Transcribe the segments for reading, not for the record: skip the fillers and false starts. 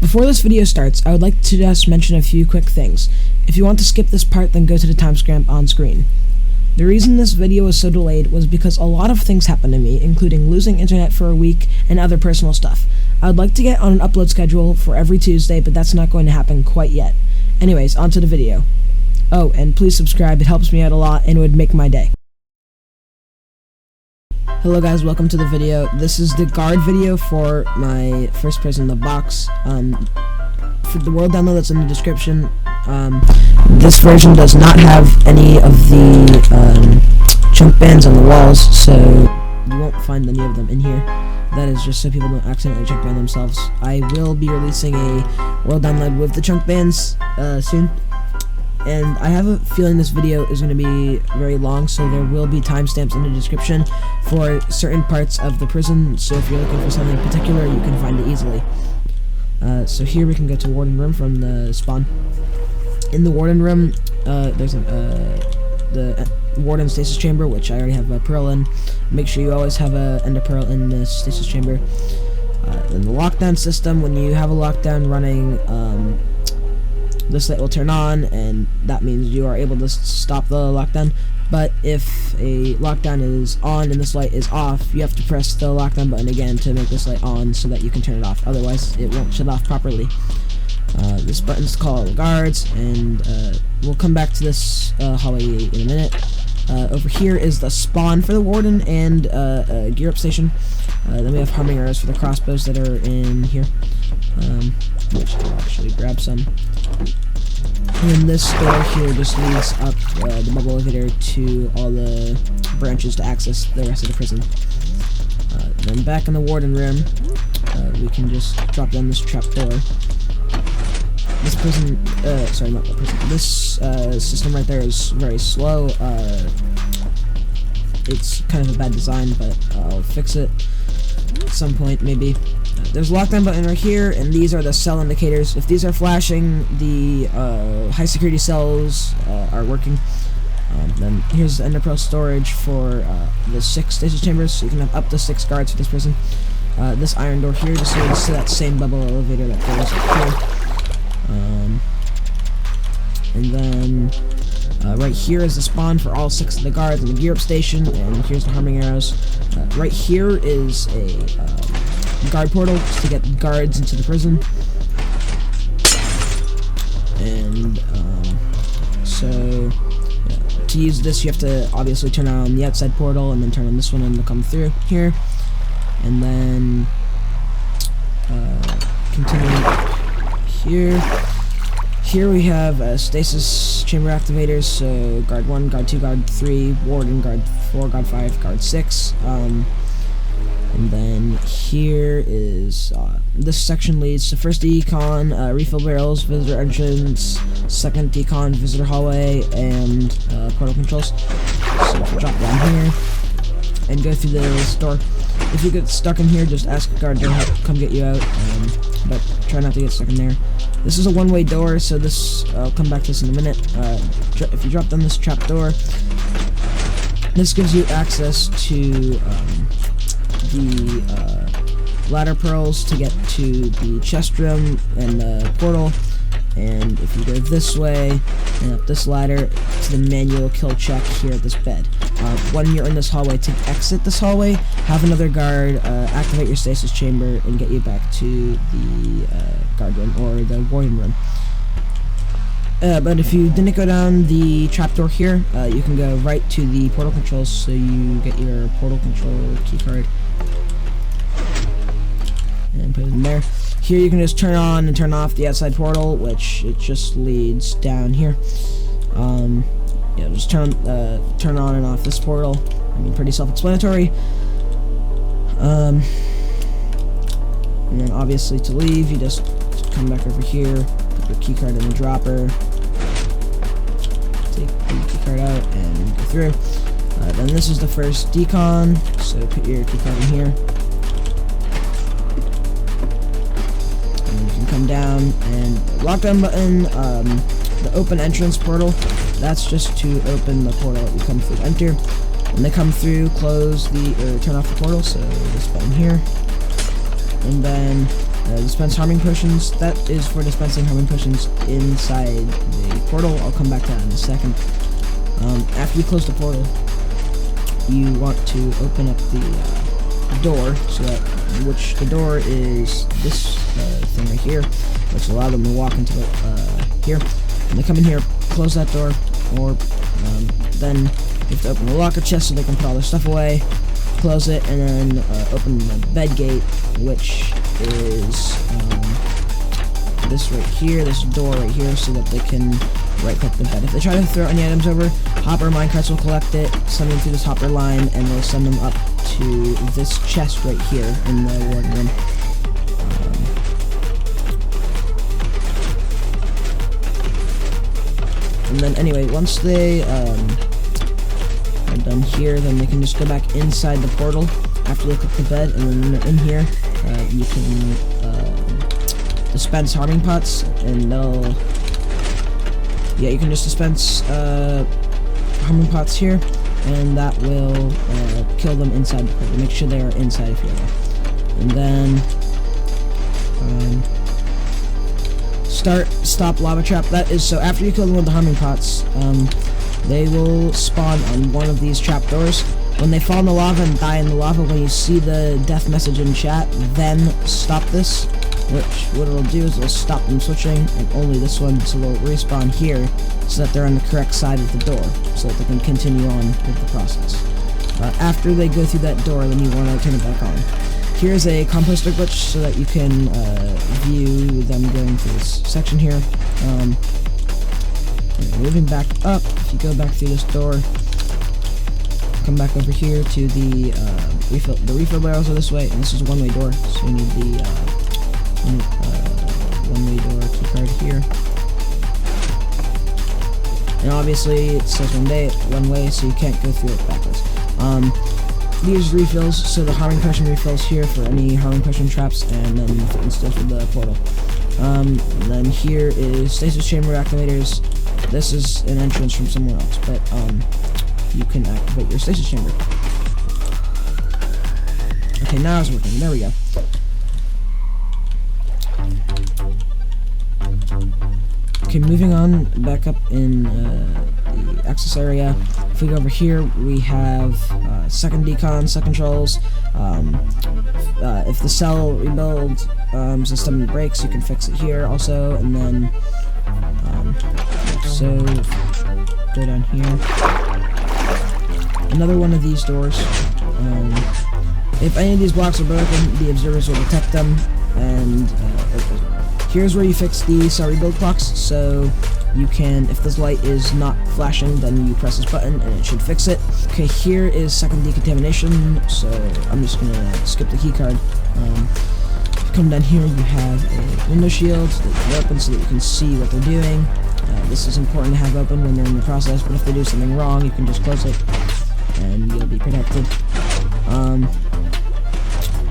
Before this video starts, I would like to just mention a few quick things. If you want to skip this part, then go to the timestamp on screen. The reason this video was so delayed was because a lot of things happened to me, including losing internet for a week and other personal stuff. I would like to get on an upload schedule for every Tuesday, but that's not going to happen quite yet. Anyways, on to the video. Oh, and please subscribe, it helps me out a lot and it would make my day. Hello guys, welcome to the video. This is the guard video for my first prison in the box. For the world download that's in the description, this version does not have any of the chunk bands on the walls, so you won't find any of them in here. That is just so people don't accidentally chunk band themselves. I will be releasing a world download with the chunk bands soon. And I have a feeling this video is going to be very long, so there will be timestamps in the description for certain parts of the prison, so if you're looking for something particular, you can find it easily. So here we can go to Warden room from the spawn. In the Warden room, there's the Warden stasis chamber, which I already have a pearl in. Make sure you always have a ender pearl in the stasis chamber. Then the lockdown system, when you have a lockdown running, this light will turn on, and that means you are able to stop the lockdown. But if a lockdown is on and this light is off, you have to press the lockdown button again to make this light on so that you can turn it off. Otherwise, it won't shut off properly. This button's to call all the guards, and we'll come back to this hallway in a minute. Over here is the spawn for the Warden and a gear up station. Then we have homing arrows for the crossbows that are in here, which I'll actually grab some. And this door here just leads up the bubble elevator to all the branches to access the rest of the prison. Then back in the Warden room, we can just drop down this trap door. This prison, sorry, not the prison, this system right there is very slow. It's kind of a bad design, but I'll fix it at some point, maybe. There's a lockdown button right here, and these are the cell indicators. If these are flashing, the high security cells are working. Then here's the ender pearl storage for the 6 stasis chambers, so you can have up to 6 guards for this prison. This iron door here just leads to that same bubble elevator that goes up here. And then right here is the spawn for all 6 of the guards and the gear up station, and here's the homing arrows. Right here is a guard portal just to get guards into the prison. And so to use this, you have to obviously turn on the outside portal and then turn on this one and they'll come through here. And then continue here. Here we have stasis chamber activators, so guard 1, guard 2, guard 3, Warden, guard 4, guard 5, guard 6. And then here is, this section leads to first decon, refill barrels, visitor entrance, second decon, visitor hallway, and portal controls. So if you drop down here and go through this door, if you get stuck in here, just ask a guard to come get you out, but try not to get stuck in there. This is a one-way door, so this, I'll come back to this in a minute. If you drop down this trap door, this gives you access to the ladder pearls to get to the chest room and the portal. And if you go this way and up this ladder to the manual kill check here at this bed. When you're in this hallway, to exit this hallway, have another guard activate your stasis chamber and get you back to the guard room or the Warden room. But if you didn't go down the trapdoor here, you can go right to the portal controls, so you get your portal control keycard and put it in there. Here you can just turn on and turn off the outside portal, which it just leads down here. Yeah, just turn on and off this portal. I mean, pretty self-explanatory. And then obviously to leave, you just come back over here, put your keycard in the dropper, take the keycard out, and go through. Then this is the first decon, so put your keycard in here. Come down, and the lockdown button, the open entrance portal, that's just to open the portal that you come through, enter. When they come through, close the, or turn off the portal, so this button here. And then dispense harming potions. That is for dispensing harming potions inside the portal. I'll come back to that in a second. After you close the portal, you want to open up the door, so that which the door is this thing right here, which will allow them to walk into here. And they come in here, close that door, or then you have to open the locker chest so they can put all their stuff away, close it, and then open the bed gate, which is this right here, this door right here, so that they can right-click the bed. If they try to throw any items over, hopper minecarts will collect it, send them through this hopper line, and they'll send them up to this chest right here in the warden room. And then anyway, once they are done here, then they can just go back inside the portal after they click the bed, and then when they're in here, you can dispense harming pots, and you can just dispense harming pots here, and that will kill them inside the portal. Make sure they are inside if you're there. And then stop lava trap. That is so after you kill them with the harming pots, they will spawn on one of these trap doors. When they fall in the lava and die in the lava, when you see the death message in chat, then stop this. Which what it'll do is it'll stop them switching, and only this one, so they'll respawn here, so that they're on the correct side of the door, so that they can continue on with the process. After they go through that door, then you want to turn it back on. Here's a composter glitch so that you can view them going through this section here. Moving back up, if you go back through this door, come back over here to the refill barrels are this way, and this is a one-way door, so you need the one-way door keycard here. And obviously it says one way, so you can't go through it backwards. These refills, so the harming potion refills here for any harming potion traps, and then still for the portal. Then here is stasis chamber activators. This is an entrance from somewhere else, but you can activate your stasis chamber. Okay, now it's working. There we go. Okay, moving on, back up in the access area. If we go over here, we have second decon, set controls. If the cell rebuild system breaks, you can fix it here also, and then so go down here. Another one of these doors. If any of these blocks are broken, the observers will detect them, and here's where you fix the cell rebuild blocks. So you can, if this light is not flashing, then you press this button and it should fix it. Okay, here is second decontamination, so I'm just gonna skip the keycard. If you come down here, you have a window shield that you open so that you can see what they're doing. This is important to have open when they're in the process, but if they do something wrong, you can just close it and you'll be protected.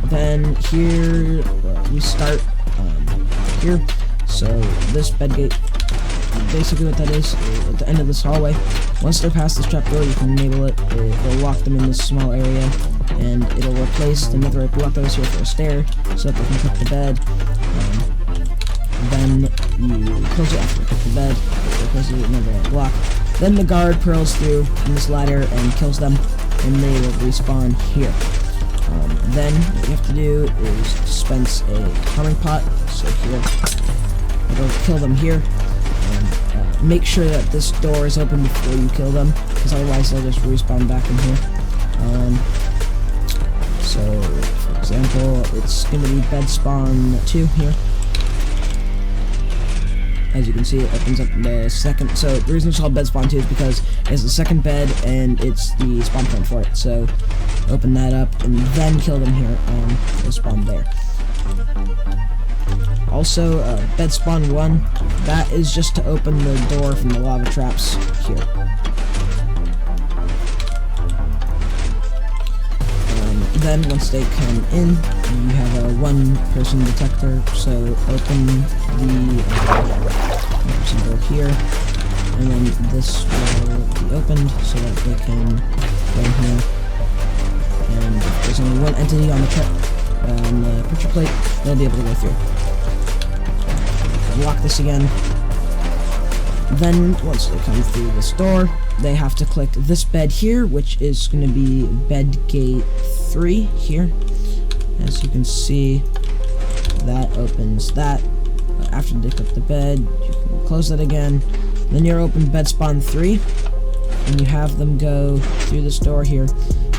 Then here we start here. So this bed gate, basically what that is, at the end of this hallway. Once they're past this trapdoor, you can enable it. It'll lock them in this small area, and it'll replace the netherite block that was here for a stair, so that they can cook the bed. Then you close it after you cook the bed. It closes the netherite block. Then the guard pearls through in this ladder and kills them, and they will respawn here. Then what you have to do is dispense a harming pot. So here, it'll kill them here. And make sure that this door is open before you kill them, because otherwise they'll just respawn back in here. So, for example, it's going to be bed spawn 2 here. As you can see, it opens up the second. So the reason it's called bed spawn 2 is because it's the second bed and it's the spawn point for it. So open that up and then kill them here on the spawn there. Also, bed spawn 1, that is just to open the door from the lava traps here. Then once they come in, you have a one-person detector, so open the person door here, and then this will be opened so that they can go in here. And if there's only one entity on the on the picture plate, they'll be able to go through. Lock this again. Then, once they come through this door, they have to click this bed here, which is going to be bed gate 3 here. As you can see, that opens that. After they click the bed, you can close that again. Then you're open bed spawn 3, and you have them go through this door here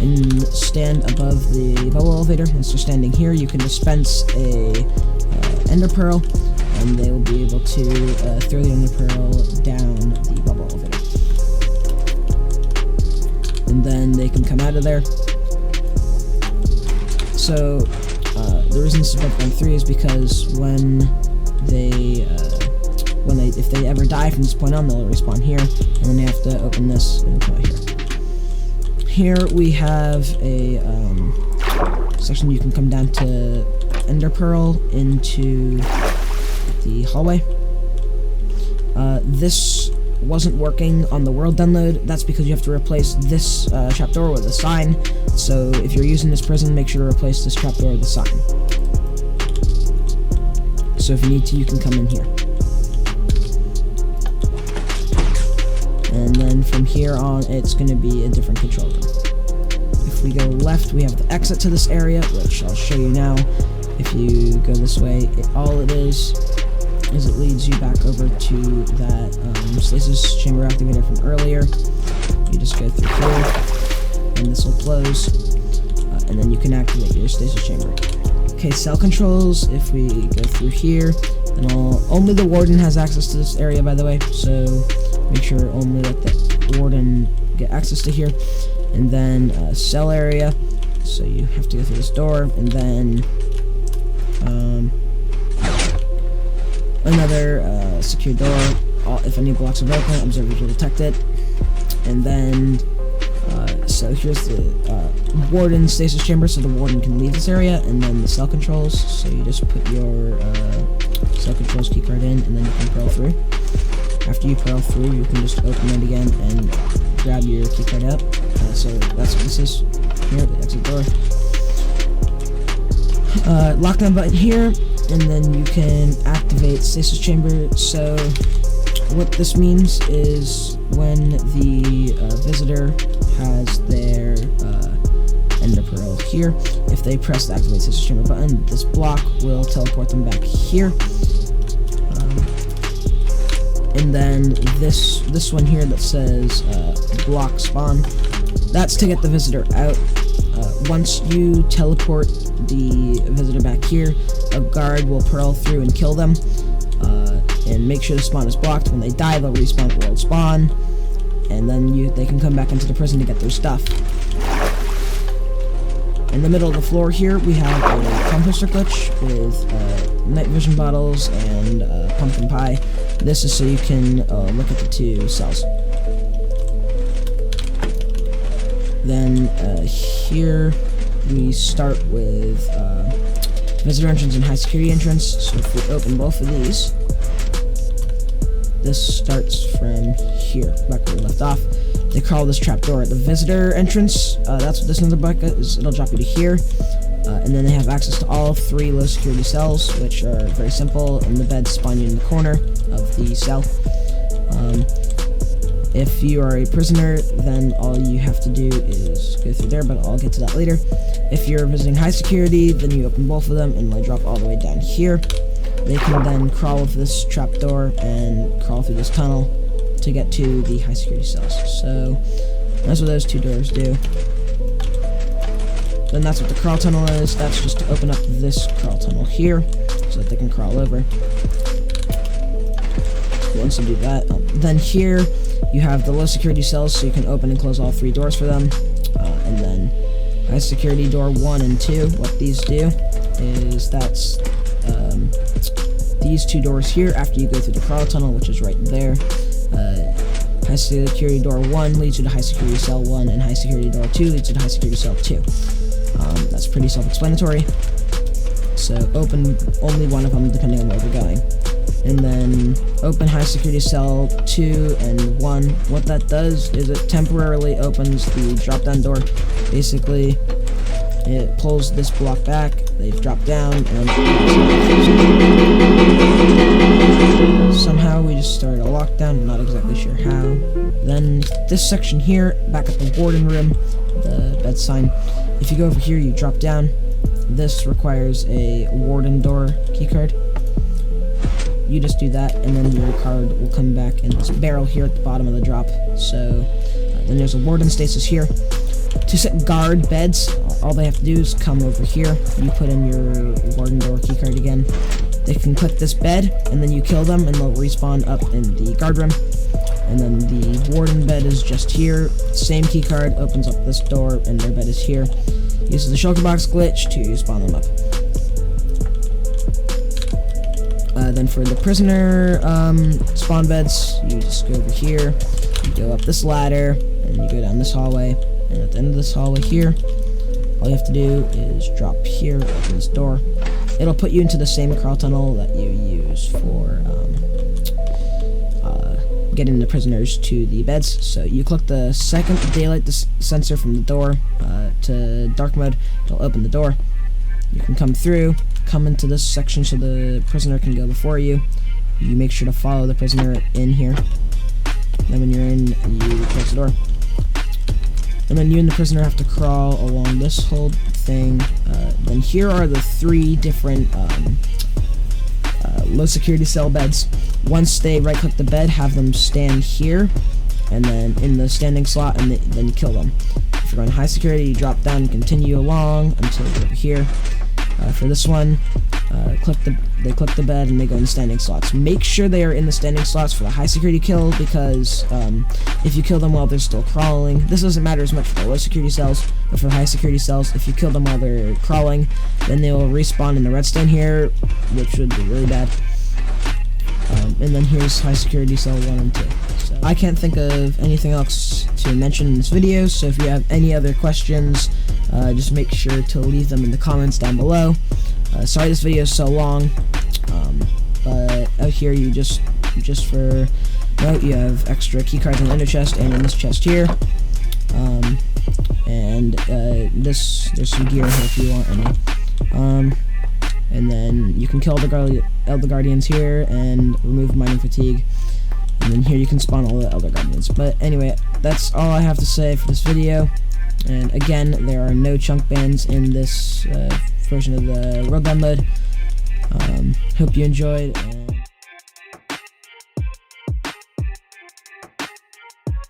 and stand above the bubble elevator. And so standing here, you can dispense a ender pearl, and they will be able to throw the ender pearl down the bubble elevator. And then they can come out of there. So the reason this is bed spawn 3 is because if they ever die from this point on, they'll respawn here, and then they have to open this and come out here. Here we have a section you can come down to ender pearl into the hallway. This wasn't working on the world download. That's because you have to replace this trapdoor with a sign. So if you're using this prison, make sure to replace this trapdoor with a sign. So if you need to, you can come in here. And then from here on, it's going to be a different control room. If we go left, we have the exit to this area, which I'll show you now. If you go this way, all it is it leads you back over to that stasis chamber activator from earlier. You just go through here, and this will close, and then you can activate your stasis chamber. Okay, cell controls, if we go through here, then only the Warden has access to this area, by the way, so make sure only let the Warden get access to here. And then cell area, so you have to go through this door, and then another secure door. If any blocks are broken, observers will detect it. And then so here's the Warden stasis chamber, so the Warden can leave this area, and then the cell controls, so you just put your cell controls keycard in, and then you can pearl through. After you pearl through, you can just open it again and grab your keycard up. So that's what this is. Here, the exit door. Lockdown button here, and then you can activate stasis chamber. So what this means is when the visitor has their ender pearl here, if they press the activate stasis chamber button, this block will teleport them back here. And then this one here that says block spawn, that's to get the visitor out. Once you teleport the visitor back here, a guard will pearl through and kill them, and make sure the spawn is blocked. When they die, they'll respawn at world spawn, and then they can come back into the prison to get their stuff. In the middle of the floor here, we have a composter glitch with night vision bottles and pumpkin pie. This is so you can look at the two cells. Then here we start with visitor entrance and high security entrance. So if we open both of these, this starts from here, back where we left off. They call this trapdoor the visitor entrance. That's what this nether bucket is. It'll drop you to here. And then they have access to all 3 low security cells, which are very simple, and the beds spawn you in the corner of the cell. If you are a prisoner, then all you have to do is go through there, but I'll get to that later. If you're visiting high security, then you open both of them, and they drop all the way down here. They can then crawl with this trapdoor and crawl through this tunnel to get to the high security cells. So that's what those 2 doors do. Then that's what the crawl tunnel is. That's just to open up this crawl tunnel here so that they can crawl over. Once you do that, then here you have the low security cells, so you can open and close all 3 doors for them. And then high security door 1 and 2, what these do is that's these 2 doors here after you go through the crawl tunnel, which is right there. High security door 1 leads you to high security cell 1, and high security door 2 leads you to high security cell 2. That's pretty self-explanatory. So open only one of them depending on where you're going. And then open high security cell 2 and 1. What that does is it temporarily opens the drop down door. Basically, It pulls this block back. They've dropped down, and somehow we just started a lockdown. I'm not exactly sure how. Then this section here, back at the Warden room, the bed sign. If you go over here, you drop down. This requires a Warden door keycard. You just do that, and then your card will come back in this barrel here at the bottom of the drop. So then there's a Warden stasis here. To set guard beds, all they have to do is come over here. You put in your Warden door keycard again. They can click this bed, and then you kill them, and they'll respawn up in the guard room. And then the Warden bed is just here. Same keycard opens up this door, and their bed is here. Uses the shulker box glitch to spawn them up. Then for the prisoner spawn beds, you just go over here, you go up this ladder, and you go down this hallway, and at the end of this hallway here, all you have to do is drop here, open this door. It'll put you into the same crawl tunnel that you use for getting the prisoners to the beds. So you click the second daylight sensor from the door to dark mode, it'll open the door. You can come through, come into this section so the prisoner can go before you. You make sure to follow the prisoner in here. Then when you're in, you close the door. And then you and the prisoner have to crawl along this whole thing. Then here are the 3 different low security cell beds. Once they right click the bed, have them stand here, and then in the standing slot, and then you kill them. If you're going high security, you drop down and continue along until you're over here. For this one, they click the bed and they go in the standing slots. Make sure they are in the standing slots for the high security kill, because if you kill them while they're still crawling, this doesn't matter as much for the low security cells, but for the high security cells, if you kill them while they're crawling, then they will respawn in the redstone here, which would be really bad. And then here's high security cell 1 and 2. So I can't think of anything else to mention in this video, so if you have any other questions, just make sure to leave them in the comments down below. Sorry this video is so long, but out here you just for note, you have extra keycards in the ender chest and in this chest here. There's some gear here if you want any. And then you can kill the Elder Guardians here and remove mining fatigue. And then here you can spawn all the Elder Guardians. But anyway, that's all I have to say for this video. And again, there are no chunk bans in this version of the Roadbound mode. Hope you enjoyed. And